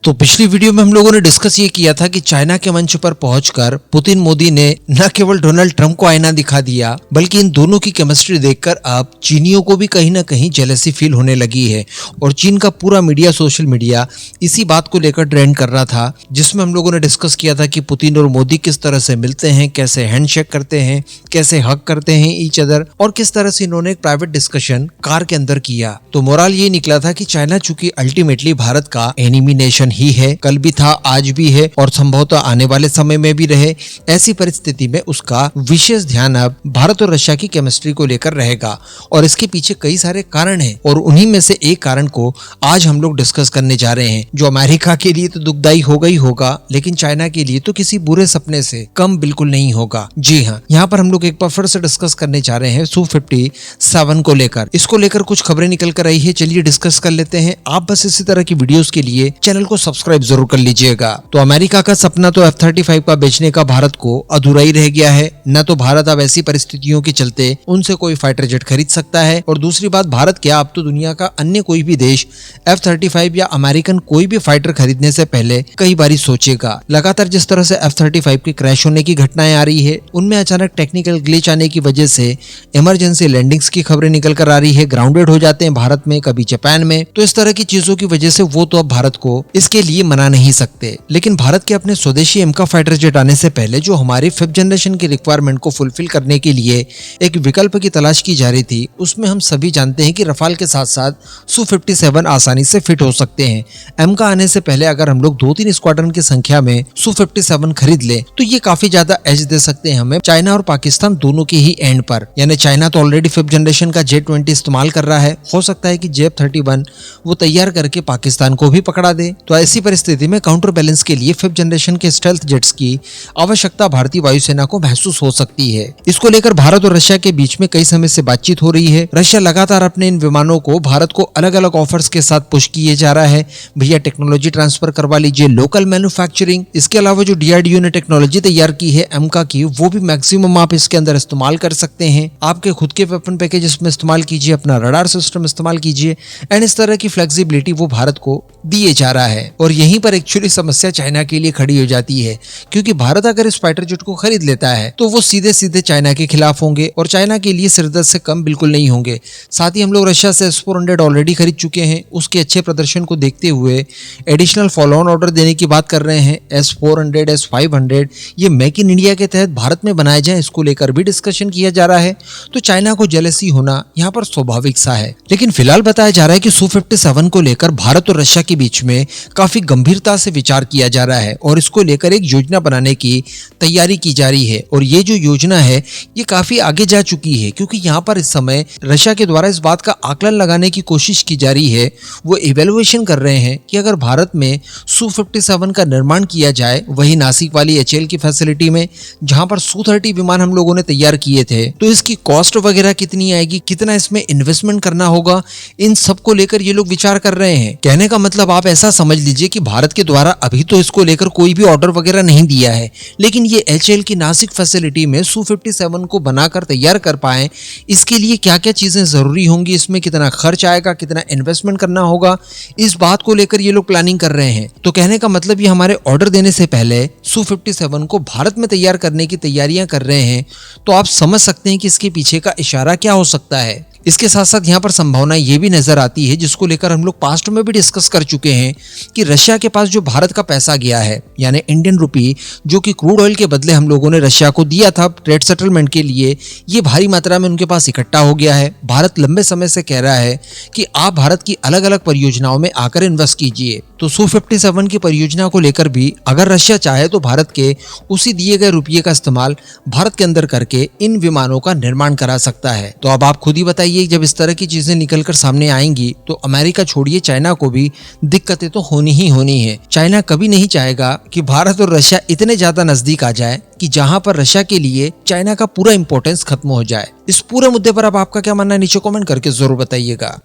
तो पिछली वीडियो में हम लोगों ने डिस्कस ये किया था कि चाइना के मंच पर पहुंचकर पुतिन मोदी ने न केवल डोनाल्ड ट्रंप को आईना दिखा दिया बल्कि इन दोनों की केमिस्ट्री देखकर अब चीनियों को भी कहीं ना कहीं जेलसी फील होने लगी है। और चीन का पूरा मीडिया, सोशल मीडिया इसी बात को लेकर ट्रेंड कर रहा था, जिसमें हम लोगों ने डिस्कस किया था कि पुतिन और मोदी किस तरह से मिलते हैं, कैसे हैंडशेक करते हैं, कैसे हक करते हैं ईच अदर, और किस तरह से इन्होंने एक प्राइवेट डिस्कशन कार के अंदर किया। तो मोरल ये निकला था कि चाइना चूंकि अल्टीमेटली भारत का एनिमी नेशन ही है, कल भी था, आज भी है और संभवतः आने वाले समय में भी रहे। ऐसी परिस्थिति में उसका विशेष ध्यान अब भारत और रशिया की केमिस्ट्री को लेकर रहेगा और इसके पीछे कई सारे कारण हैं और उन्हीं में से एक कारण को आज हम लोग डिस्कस करने जा रहे हैं, जो अमेरिका के लिए तो दुखदाई होगा ही होगा, लेकिन चाइना के लिए तो किसी बुरे सपने से कम बिल्कुल नहीं होगा। जी हाँ, यहाँ पर हम लोग एक बार फिर से डिस्कस करने जा रहे हैं Su-57 को लेकर। इसको लेकर कुछ खबरें निकल कर आई है, चलिए डिस्कस कर लेते हैं। आप बस इसी तरह की वीडियोस के लिए चैनल को सब्सक्राइब जरूर कर लीजिएगा। तो अमेरिका का सपना तो F-35 का बेचने का भारत को अधूरा ही रह गया है। न तो भारत अब ऐसी परिस्थितियों के चलते उनसे कोई फाइटर जेट खरीद सकता है, और दूसरी बात, भारत क्या अब तो दुनिया का अन्य कोई भी देश F-35 या अमेरिकन कोई भी फाइटर खरीदने से पहले कई बारी सोचेगा। लगातार जिस तरह से F-35 के क्रैश होने की घटनाएं आ रही है, उनमें अचानक टेक्निकल ग्लिच आने की वजह से इमरजेंसी लैंडिंग्स की खबरें निकल कर आ रही है, ग्राउंडेड हो जाते हैं भारत में, कभी जापान में। तो इस तरह की चीजों की वजह से वो तो अब भारत को इसके लिए मना नहीं सकते। लेकिन भारत के अपने स्वदेशी एमका फाइटर जेट आने से पहले जो हमारी 5th जनरेशन की रिक्वायरमेंट को फुलफिल करने के लिए एक विकल्प की तलाश की जा रही थी, उसमें हम सभी जानते हैं कि रफाल के साथ साथ Su-57 आसानी से फिट हो सकते हैं। एमका आने से पहले अगर हम लोग 2-3 स्क्वाड्रन की संख्या में Su-57 खरीद ले तो ये काफी ज्यादा एज दे सकते हैं हमें चाइना और पाकिस्तान दोनों के ही एंड पर। यानी चाइना तो ऑलरेडी 5th जनरेशन का J-20 इस्तेमाल कर रहा है, हो सकता है कि J-31 वो तैयार करके पाकिस्तान को भी पकड़ा दे। तो ऐसी परिस्थिति में काउंटर बैलेंस के लिए 5th जनरेशन के स्टेल्थ जेट्स की आवश्यकता भारतीय वायुसेना को महसूस हो सकती है। इसको लेकर भारत और रशिया के बीच में कई समय से बातचीत हो रही है। रशिया लगातार अपने इन विमानों को भारत को अलग अलग ऑफर्स के साथ पुश किए जा रहा है, भैया टेक्नोलॉजी ट्रांसफर करवा लीजिए, लोकल मैन्युफैक्चरिंग। इसके अलावा जो DRDO ने टेक्नोलॉजी तैयार की है एमका की, वो भी मैक्सिमम आप इसके अंदर इस्तेमाल कर सकते हैं। आपके खुद के वेपन पैकेज इसमें इस्तेमाल कीजिए, अपना रडार सिस्टम इस्तेमाल कीजिए, एंड इस तरह की फ्लेक्सिबिलिटी वो भारत को दिए जा रहा है। और यहीं पर एक्चुअली समस्या चाइना के लिए खड़ी हो जाती है, क्योंकि भारत अगर इस फाइटर जेट को खरीद लेता है तो वो सीधे सीधे चाइना के खिलाफ होंगे और चाइना के लिए सिरदर्द से कम बिल्कुल नहीं होंगे। साथ ही हम लोग रशिया से S-400 ऑलरेडी खरीद चुके हैं, उसके अच्छे प्रदर्शन को देखते हुए एडिशनल फॉलो ऑन ऑर्डर देने की बात कर रहे हैं। S-400, S-500 ये मेक इन इंडिया के तहत भारत में बनाए जाए, इसको लेकर भी डिस्कशन किया जा रहा है। तो चाइना को जेलसी होना यहाँ पर स्वाभाविक सा है। लेकिन फिलहाल बताया जा रहा है कि Su-57 को लेकर भारत और रशिया के बीच में काफी गंभीरता से विचार किया जा रहा है और इसको लेकर एक योजना बनाने की तैयारी की जा रही है। और ये जो योजना है ये काफी आगे जा चुकी है, क्योंकि यहाँ पर इस समय रशिया के द्वारा इस बात का आकलन लगाने की कोशिश की जा रही है। वो इवेल्युएशन कर रहे हैं कि अगर भारत में Su-57 का निर्माण किया जाए, वही नासिक वाली HAL की फैसिलिटी में जहाँ पर Su-30 विमान हम लोगों ने तैयार किए थे, तो इसकी कॉस्ट वगैरह कितनी आएगी, कितना इसमें इन्वेस्टमेंट करना होगा, इन सब को लेकर ये लोग विचार कर रहे हैं। कहने का मतलब आप ऐसा समझ लीजिए कि भारत के द्वारा अभी तो इसको लेकर कोई भी ऑर्डर वगैरह नहीं दिया है, लेकिन ये HAL की नासिक फैसिलिटी में Su-57 को बनाकर तैयार कर पाए, इसके लिए क्या क्या चीजें जरूरी होंगी, इसमें कितना खर्च आएगा, कितना इन्वेस्टमेंट करना होगा, इस बात को लेकर ये लोग प्लानिंग कर रहे हैं। तो कहने का मतलब ये हमारे ऑर्डर देने से पहले Su-57 को भारत में तैयार करने की तैयारियां कर रहे हैं। तो आप समझ सकते हैं कि इसके पीछे का इशारा क्या हो सकता है। इसके साथ साथ यहाँ पर संभावना ये भी नजर आती है, जिसको लेकर हम लोग पास्ट में भी डिस्कस कर चुके हैं, कि रशिया के पास जो भारत का पैसा गया है, यानी इंडियन रुपी, जो कि क्रूड ऑयल के बदले हम लोगों ने रशिया को दिया था ट्रेड सेटलमेंट के लिए, ये भारी मात्रा में उनके पास इकट्ठा हो गया है। भारत लंबे समय से कह रहा है कि आप भारत की अलग अलग परियोजनाओं में आकर इन्वेस्ट कीजिए। तो Su-57 की परियोजना को लेकर भी अगर रशिया चाहे तो भारत के उसी दिए गए रुपये का इस्तेमाल भारत के अंदर करके इन विमानों का निर्माण करा सकता है। तो अब आप खुद ही बताइए, जब इस तरह की चीजें निकलकर सामने आएंगी तो अमेरिका छोड़िए, चाइना को भी दिक्कतें तो होनी ही होनी है। चाइना कभी नहीं चाहेगा कि भारत और रशिया इतने ज्यादा नजदीक आ जाए कि जहां पर रशिया के लिए चाइना का पूरा इंपॉर्टेंस खत्म हो जाए। इस पूरे मुद्दे पर अब आपका क्या मानना है, नीचे कमेंट करके जरूर बताइएगा।